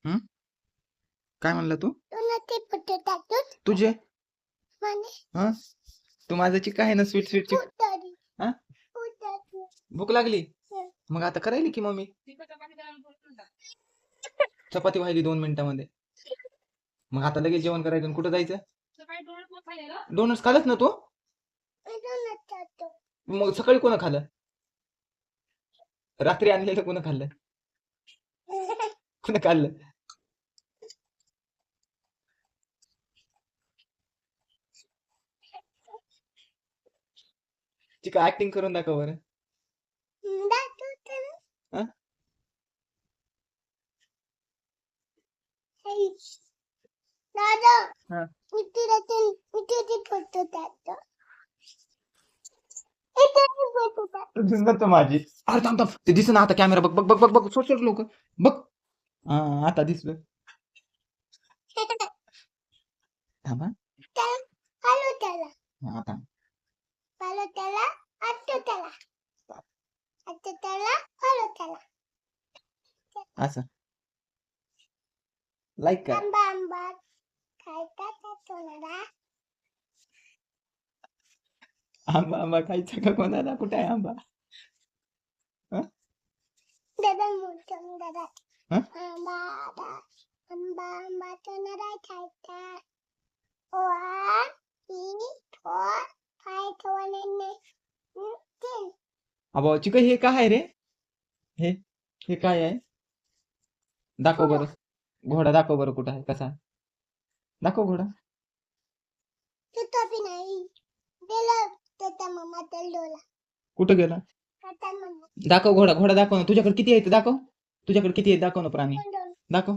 हं? काय म्हणला तू? तुला ते फोटो टाकून तुझे म्हणे हा तू माझं चिक आहे ना स्वीट स्वीट चिक. उतरली हा उतरली. भूक लागली मग आता करायली की मम्मी चपाती व्हायली 2 मिनिटामध्ये. मग आता लगेच जेवण करायचं आणि कुठं जायचं? डोनट्स खाल्लंच ना तू? मी दोनच टाकतो. मग सकाळी कोण खाल्लं? रात्री आणलेलं कोण खाल्लं? कोण खाल्लं? चिका ऍक्टिंग करून दाखव बरं. दाखवतो ना. हा? हे. दादा हा. मी तुझे फोटो टाकतो. इथे फोटो टाक. सुंदर तर माझी. अरे थांब थांब ते दिसना आता कॅमेरा बघ बघ बघ बघ बघ सोड सोड लोक बघ. हा आता दिसलं. थांबा. हॅलो त्याला हा थांब. हॅलो त्याला आटो त्याला आटो त्याला हॅलो त्याला असं लाईक कर. आंबा आंबा खायचा का कोणाला? आंबा आंबा खायचा का कोणाला? कुठे आहे आंबा? दादा मोठं दादा हा? आंबा आंबा आंबा कोणाला खायचा? 1 2 4 5 1 10. अबा चिका हे काय आहे रे? हे हे काय आहे? दाखव बरं. घोडा दाखव बरं कुठं आहे कसा? दाखव घोडा. तू तो नाही गेला त्याचा मम्मा तेलडोला कुठं गेला? त्याचा मम्मा दाखव घोडा. घोडा दाखव ना. तुझ्याकडे किती आहे ते दाखव. तुझ्याकडे किती आहे दाखव ना प्राणी. दाखव.